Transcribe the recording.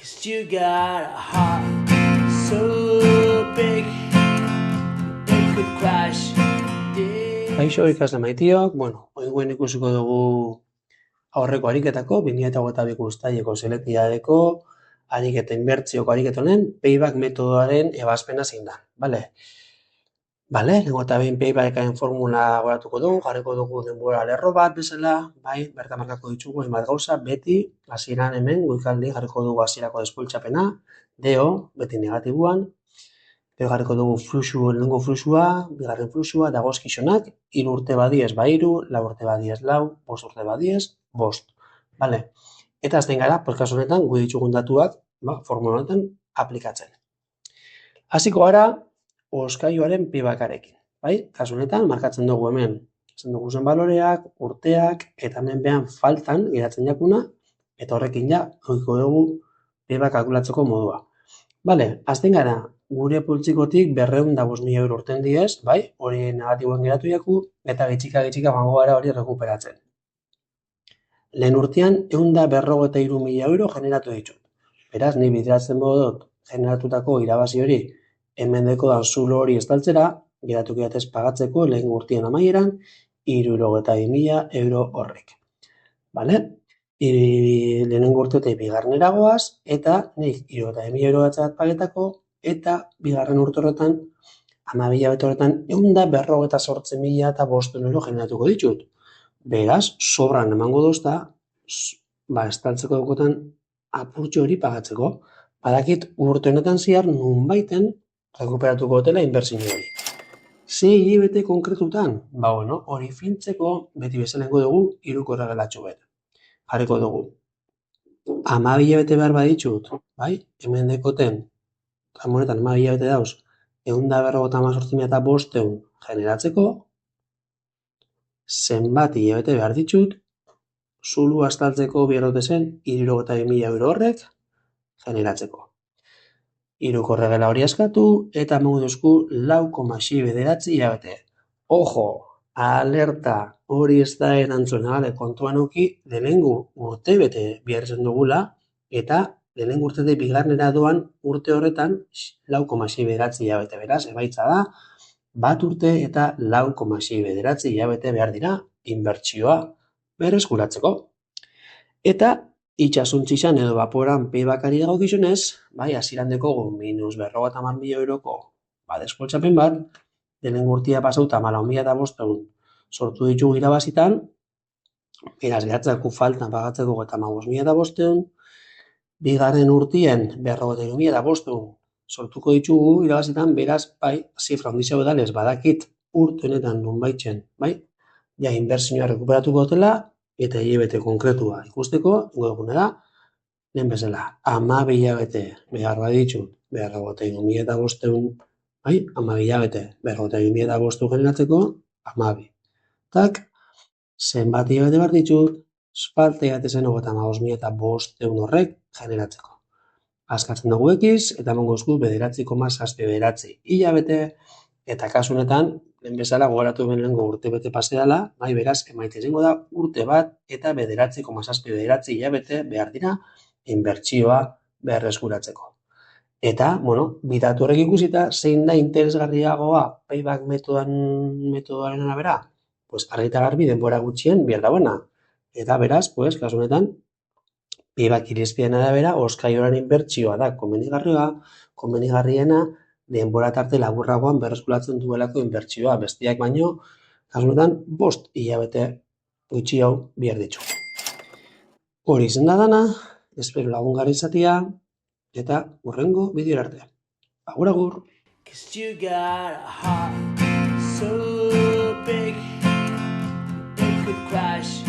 'Cause you got a heart so big it could crash. Kaixo ikasle maitiok, oraingoan ikusiko dugu aurreko ariketako 2022ko uztaileko selektiadeko ariketa inbertsioko ariketa honen payback metodoaren ebazpena zein da, bale? Lehenengo eta behin paybackaren formula goratuko dugu, jarriko dugu denbora lerro bat bezala, bai, bertan markako ditugu hainbat gauza, beti hasieran hemen goikaldi jarriko dugu hasierako despoltsapena, DO, beti negatiboan, gero jarriko dugu lehenengo fluxua, bigarren fluxua, dagozkizunak, 3 urte badiez 3, 4 urte badiez 4, 5 urte badiez 5. Bale? Eta azten gara, kasu honetan, gu ditugun datuak, formula honetan aplikatzen. Hasiko gara, oskailuaren piebackarekin, bai? Kasu honetan, markatzen dugu hemen, zen dugu zen baloreak, urteak, eta hemen behan faltan geratzen jakuna, eta horrekin ja, goiko dugu payback kalkulatzeko modua. Bale, azten gara, gure poltsikotik 205.000 euro urten diez, bai? Hori negatiboan geratu jaku, eta gitxika joango gara hori rekuperatzen. Lehen urtean, 153.000 euro generatu ditut. Beraz, ni bideratzen dut generatutako irabazi hori hemen dekodan zulo hori estaltzera, geratuko jatez pagatzeko lehen urtean amaieran, 62.000 euro horrek. Bale? Lehenengo urteotek bigarrenera goaz, eta nik 62.000 euro batzat pagetako, eta bigarren urte horretan, 12 hilabete horretan, 158.500 euro generatuko ditut. Beraz, sobran emango dozta, estaltzeko dukotan apurtxo hori pagatzeko. Badakit urte honetan ziar nunbaiten rekuperatuko dutela inbertsio hori. 6 hilabete konkretutan, hori fintzeko beti bezalengo dugu 3 korregelatxo bet. Jarriko dugu. 12 hilabete behar baditxut, bai? Hemen dekoten, honetan 12 hilabete dauz, 158.500 generatzeko, zenbat hilabete behar ditxut, zulu astaltzeko bierrote zen 62.000 euro horrek generatzeko. 3 korregela hori askatu, eta emango duzku 4,9 hilabete. Ojo, alerta, hori ez da erantzuna, kontuan uki, lehenengo urte bete biharrezen dugula, eta lehenengo urtetik bigarnera doan urte horretan 4,9 hilabete. Beraz, emaitza da, 1 urte eta 4,9 hilabete behar dira inbertsioa berreskuratzeko. Eta itxasuntxixan edo baporan paybackari dago gizunez, hasieran dekogu minus 50.000 euroko despoltsapen bat, lehenengo urtia pasauta 14.500 sortu ditugu irabazitan, beraz gehatzeko faltan pagatzeko 15.500, bigarren urtien 53.500 sortuko ditugu irabazitan, beraz, zifra ondizio edalez badakit urte honetan nunbaitzen, ja inbertsioa rekuperatuko dutela, eta hilabete konkretua ikusteko, ingogune da, lehen bezala, 12 hilabete behar baditxut, 52.500, 12 hilabete, 52.500 generatzeko, 12. Tak, zenbat hilabete behar ditxut, falta jatezen 55.500 horrek generatzeko. Askatzen dugu ekiz, eta mongozku 9,7 hilabete, eta kasu honetan, lehen bezala gogoratu lehenengo urte bete paseala, beraz, emaitza izango da urte bat eta 9,7 hilabete behar dira inbertsioa berreskuratzeko. Eta, bidatu horrek ikusita, zein da interesgarriagoa payback metodoaren arabera? Argita garbi denbora gutxien behar dauena. Eta beraz, kasu honetan, payback irizpideen arabera, oskailuaren inbertsioa da komenigarriena, denbora tarte laburragoan berreskuratzen duelako inbertsioa, bestiak baino, kasu honetan, 5 hilabete gutxi hau behar ditxu. Hori zen da dana, espero lagungarri izatea, eta hurrengo bideo arte. Agur, agur! 'Cause you got a heart so big it could crash.